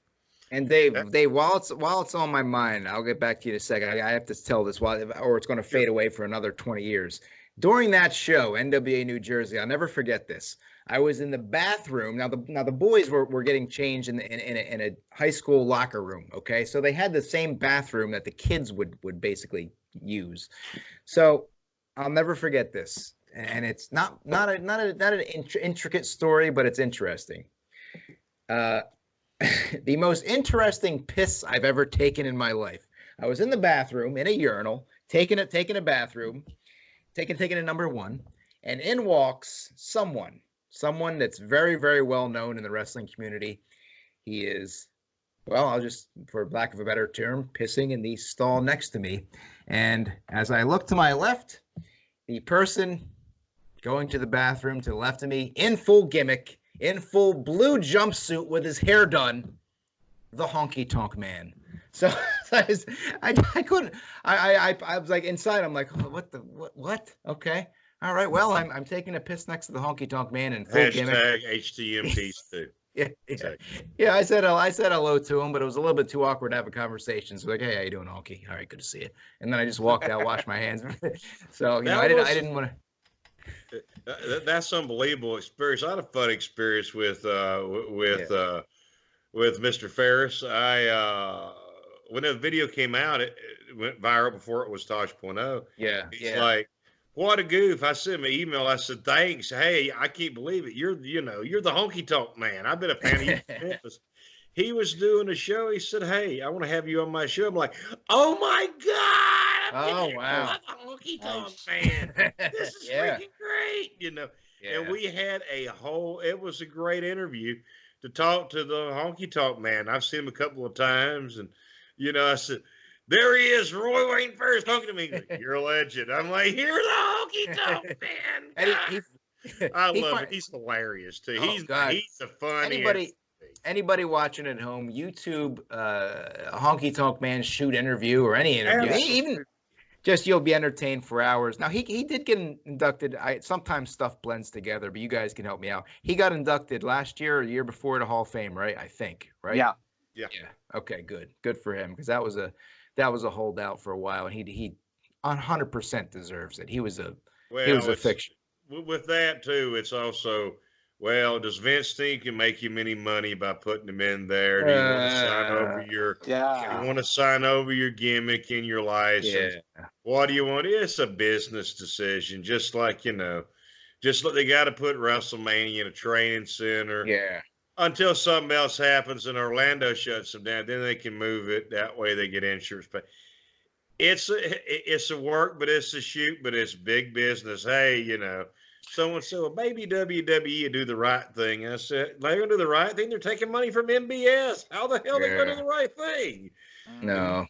And Dave, while it's on my mind, I'll get back to you in a second. I have to tell this or it's going to fade away for another 20 years. During that show, NWA New Jersey, I'll never forget this. I was in the bathroom. Now the boys were getting changed in a high school locker room. Okay, so they had the same bathroom that the kids would basically use. So I'll never forget this, and it's not an intricate story, but it's interesting. The most interesting piss I've ever taken in my life. I was in the bathroom in a urinal, taking a bathroom, taking a number one, and in walks someone that's very, very well known in the wrestling community. He is, well, I'll just, for lack of a better term, pissing in the stall next to me. And as I look to my left, the person going to the bathroom to the left of me, in full gimmick, in full blue jumpsuit with his hair done, the Honky Tonk Man. So I couldn't. I was like inside. I'm like, oh, what? Okay, all right. Well, I'm taking a piss next to the Honky Tonk Man in full gimmick. HTMPs too. Yeah. I said hello to him, but it was a little bit too awkward to have a conversation. So like, hey, how you doing, Honky? All right, good to see you. And then I just walked out, washed my hands. So I didn't want to. That's unbelievable experience. I had a fun experience with Mr. Ferris. When the video came out, it went viral before it was Tosh.0. Yeah. He's like, what a goof. I sent him an email. I said, thanks. Hey, I can't believe it. You're the Honky Tonk Man. I've been a fan of you from Memphis. He was doing a show. He said, hey, I want to have you on my show. I'm like, oh my God. Oh, wow. The Honky Tonk Man. This is freaking great. And we had it was a great interview to talk to the Honky Tonk Man. I've seen him a couple of times. And, I said, there he is, Roy Wayne Ferris talking to me. You're a legend. I'm like, you're the Honky Tonk Man. I love it. He's hilarious too. He's a funny. Anybody watching at home, YouTube Honky Tonk Man shoot interview or any interview, even just you'll be entertained for hours. Now he did get inducted. Sometimes stuff blends together, but you guys can help me out. He got inducted last year or the year before to Hall of Fame, right? I think, right? Yeah. Okay, good for him, because that was a holdout for a while, and he 100% deserves it. He was a fiction. With that too, it's also, well, does Vince think he can make you any money by putting him in there? Do you want to sign over you want to sign over your gimmick and your license? Yeah. What do you want? It's a business decision, just like they got to put WrestleMania in a training center. Yeah. Until something else happens and Orlando shuts them down, then they can move it. That way they get insurance. But it's a work, but it's a shoot, but it's big business. Hey, someone said, well, maybe WWE do the right thing. I said, they're going to do the right thing. They're taking money from MBS. How the hell are they going to do the right thing? No.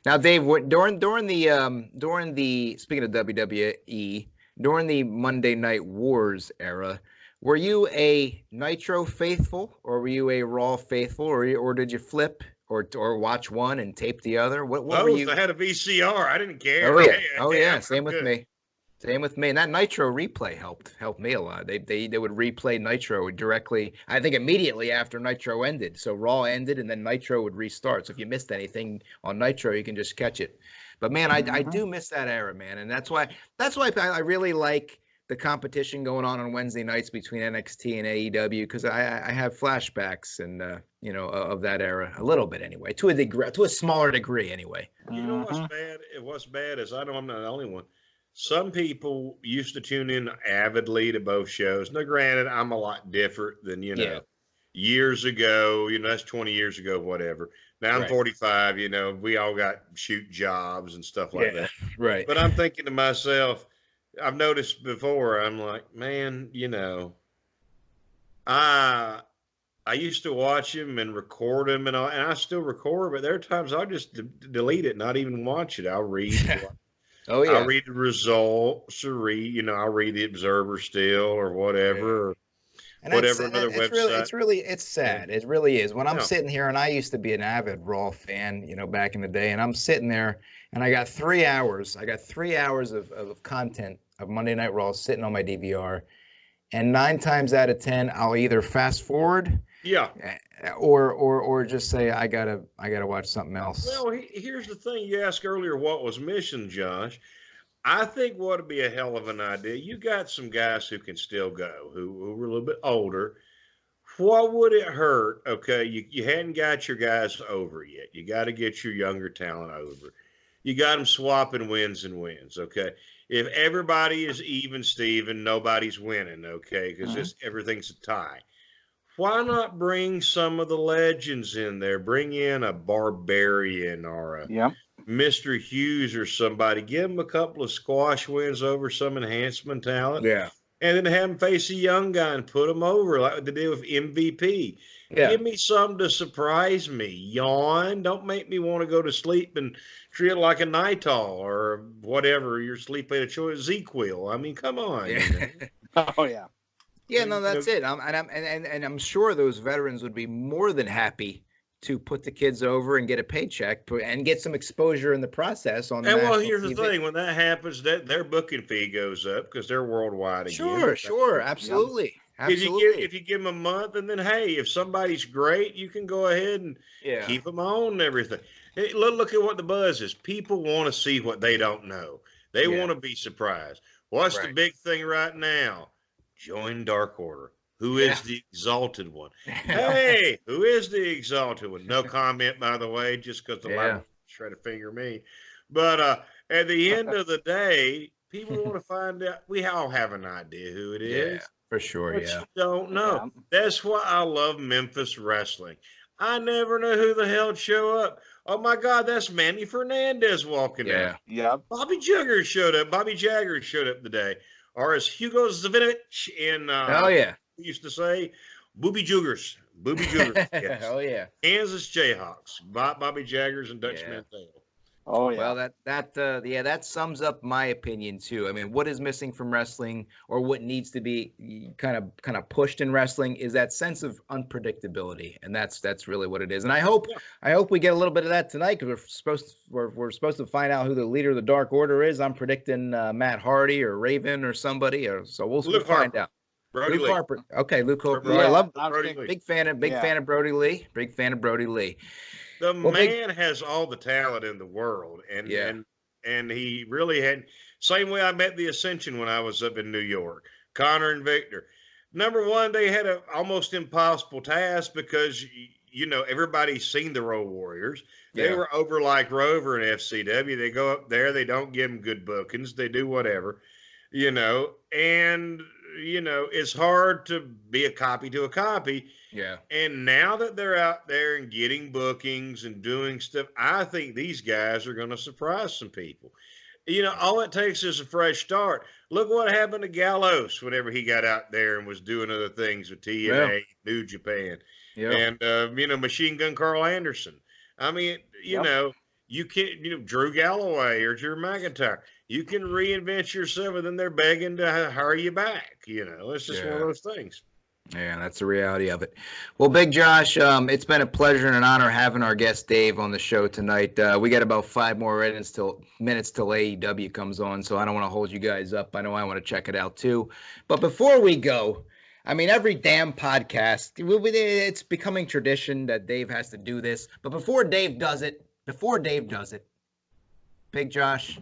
Now, Dave, during the speaking of WWE, during the Monday Night Wars era, were you a Nitro faithful, or were you a Raw faithful, or did you flip or watch one and tape the other? What were you? I had a VCR. I didn't care. Oh yeah. Same with me. And that Nitro replay helped me a lot. They would replay Nitro directly, I think immediately after Nitro ended. So Raw ended and then Nitro would restart. So if you missed anything on Nitro, you can just catch it. But man, I do miss that era, man, and that's why I really like the competition going on Wednesday nights between NXT and AEW, because I have flashbacks and of that era a little bit anyway, to a smaller degree anyway. You know what's bad is I'm not the only one. Some people used to tune in avidly to both shows. Now, granted, I'm a lot different than years ago. That's 20 years ago, whatever. Now I'm 45. We all got shoot jobs and stuff like that. Right. But I'm thinking to myself, I've noticed before, I'm like, man, I used to watch him and record him and I still record, but there are times I'll just delete it, not even watch it. I'll read. I'll read the results or I'll read the Observer still or whatever. Or whatever another website. It's sad. It really is. When I'm sitting here, and I used to be an avid Raw fan, back in the day, and I'm sitting there and I got 3 hours. I got 3 hours of content of Monday Night Raw sitting on my DVR, and 9 times out of 10, I'll either fast forward, Yeah. or just say I gotta watch something else. Well, here's the thing. You asked earlier what was missing, Josh. I think what would be a hell of an idea. You got some guys who can still go, who are a little bit older. What would it hurt? Okay, you hadn't got your guys over yet. You got to get your younger talent over. You got them swapping wins and wins. Okay, if everybody is even, Steven, nobody's winning. Okay, because everything's a tie. Why not bring some of the legends in there? Bring in a Barbarian or a Mr. Hughes or somebody. Give them a couple of squash wins over some enhancement talent. Yeah. And then have them face a young guy and put them over like they did with MVP. Yeah. Give me something to surprise me. Yawn. Don't make me want to go to sleep and treat it like a Nightal or whatever your sleep aid of choice, Zequel. I mean, come on. Yeah. Oh, yeah. Yeah, no, that's it. I'm sure those veterans would be more than happy to put the kids over and get a paycheck and get some exposure in the process on. And well, here's the thing: when that happens, that their booking fee goes up because they're worldwide again. Sure, absolutely. If you give them a month, and then hey, if somebody's great, you can go ahead and keep them on and everything. Hey, look at what the buzz is. People want to see what they don't know. They want to be surprised. What's the big thing right now? Join Dark Order. Who is the exalted one? Hey, who is the exalted one? No comment, by the way, just because the Bible try to finger me. But at the end of the day, people want to find out. We all have an idea who it is. Yeah, for sure. But you don't know. That's why I love Memphis wrestling. I never know who the hell'd show up. Oh my God, that's Manny Fernandez walking out. Yeah. Bobby Jagger showed up. Bobby Jagger showed up today. Or as Hugo Zavinovich in we used to say, Booby Joogers. Booby Joogers. Yes. Oh yeah. Kansas Jayhawks. Bobby Jaggers and Dutch Mantel. Oh yeah. Well, that sums up my opinion too. I mean, what is missing from wrestling, or what needs to be kind of pushed in wrestling, is that sense of unpredictability, and that's really what it is. And I hope we get a little bit of that tonight, because we're supposed to find out who the leader of the Dark Order is. I'm predicting Matt Hardy or Raven or somebody, so we'll find out. Brody Luke Lee. Harper. Okay, Luke Harper. Yeah, I love Brody Lee. big fan of Brody Lee. Big fan of Brody Lee. The man has all the talent in the world, and he really had. Same way I met the Ascension when I was up in New York. Connor and Victor. Number one, they had an almost impossible task because everybody's seen the Road Warriors. They were over like Rover and FCW. They go up there, they don't give them good bookings, they do whatever, and it's hard to be a copy to a copy. Yeah. And now that they're out there and getting bookings and doing stuff, I think these guys are going to surprise some people. All it takes is a fresh start. Look what happened to Gallows whenever he got out there and was doing other things with TNA, New Japan, and Machine Gun Carl Anderson. I mean, you can't, Drew Galloway or Drew McIntyre. You can reinvent yourself, and then they're begging to hire you back. It's just one of those things. Yeah, that's the reality of it. Well, Big Josh, it's been a pleasure and an honor having our guest Dave on the show tonight. We got about 5 more minutes till AEW comes on, so I don't want to hold you guys up. I know I want to check it out too. But before we go, I mean, every damn podcast, it's becoming tradition that Dave has to do this. But before Dave does it, Big Josh,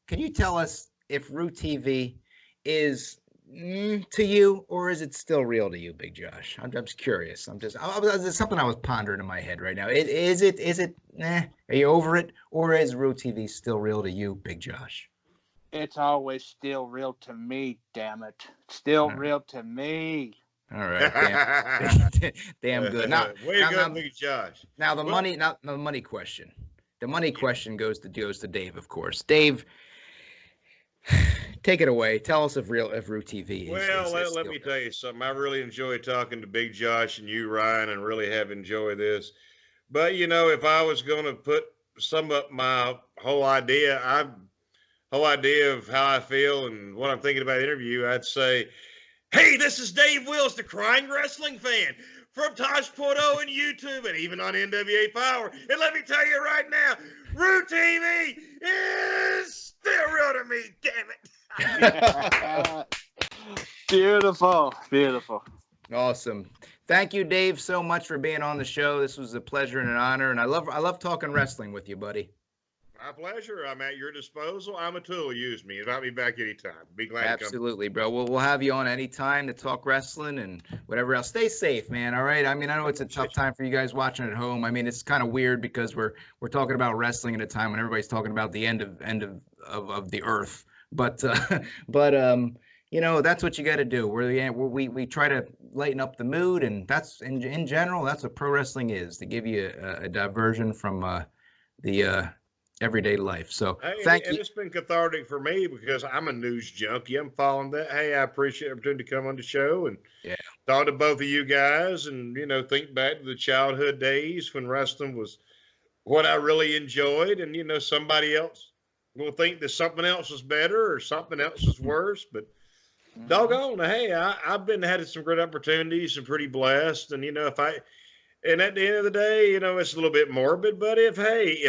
can you tell us if Root TV is to you, or is it still real to you, Big Josh? I'm just curious. It's something I was pondering in my head right now. Is it? Are you over it, or is Root TV still real to you, Big Josh? It's always still real to me. Damn it, still real to me. All right, damn good. Now, Big Josh. Now the money question. The money question goes to Dave, of course. Dave, take it away. Tell us if Root TV is. Well, let me tell you something. I really enjoy talking to Big Josh and you, Ryan, and really have enjoyed this. But if I was going to sum up my whole idea of how I feel and what I'm thinking about the interview, I'd say, hey, this is Dave Wills, the crying wrestling fan from tosh.0 and YouTube and even on NWA Power. And let me tell you right now, Root TV is still real to me, damn it. Beautiful. Beautiful. Awesome. Thank you, Dave, so much for being on the show. This was a pleasure and an honor, and I love talking wrestling with you, buddy. My pleasure. I'm at your disposal. I'm a tool. Use me. Invite me back anytime. Be glad to come. Absolutely, bro. We'll have you on anytime to talk wrestling and whatever else. Stay safe, man. All right. I mean, I know it's a tough time for you guys watching at home. I mean, it's kind of weird because we're talking about wrestling at a time when everybody's talking about the end of the earth. But you know, that's what you got to do. We try to lighten up the mood, and that's in general, that's what pro wrestling is, to give you a diversion from the everyday life. So thank you. It's been cathartic for me because I'm a news junkie. I'm following that. Hey, I appreciate the opportunity to come on the show and talk to both of you guys, and you know, think back to the childhood days when wrestling was what I really enjoyed. And you know, somebody else will think that something else is better or something else is worse, but doggone, hey, I've had some great opportunities and pretty blessed. And, you know, and at the end of the day, you know, it's a little bit morbid, but if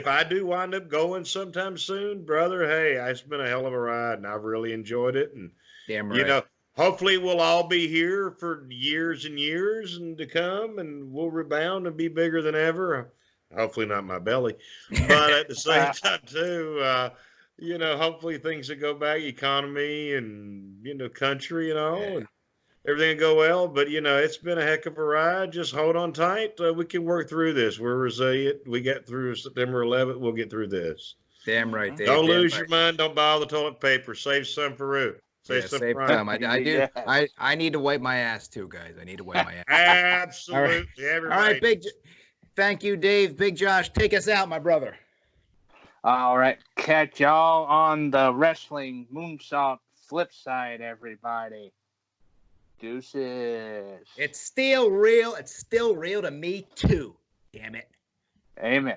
I do wind up going sometime soon, brother, hey, it's been a hell of a ride and I've really enjoyed it. And, damn right. You know, hopefully we'll all be here for years and years and to come, and we'll rebound and be bigger than ever. Hopefully not my belly, but at the same time too, you know, hopefully things will go back, economy and, you know, country and all, and everything will go well. But, you know, it's been a heck of a ride. Just hold on tight. We can work through this. We're resilient. We got through September 11th. We'll get through this. Damn right, Dave. Don't lose your mind. Don't buy all the toilet paper. Save some for Ruth. Save some for some. I do. I need to wipe my ass too, guys. I need to wipe my ass. Absolutely. All right, thank you, Dave. Big Josh, take us out, my brother. All right. Catch y'all on the wrestling moonsault flip side, everybody. Deuces. It's still real. It's still real to me, too. Damn it. Amen.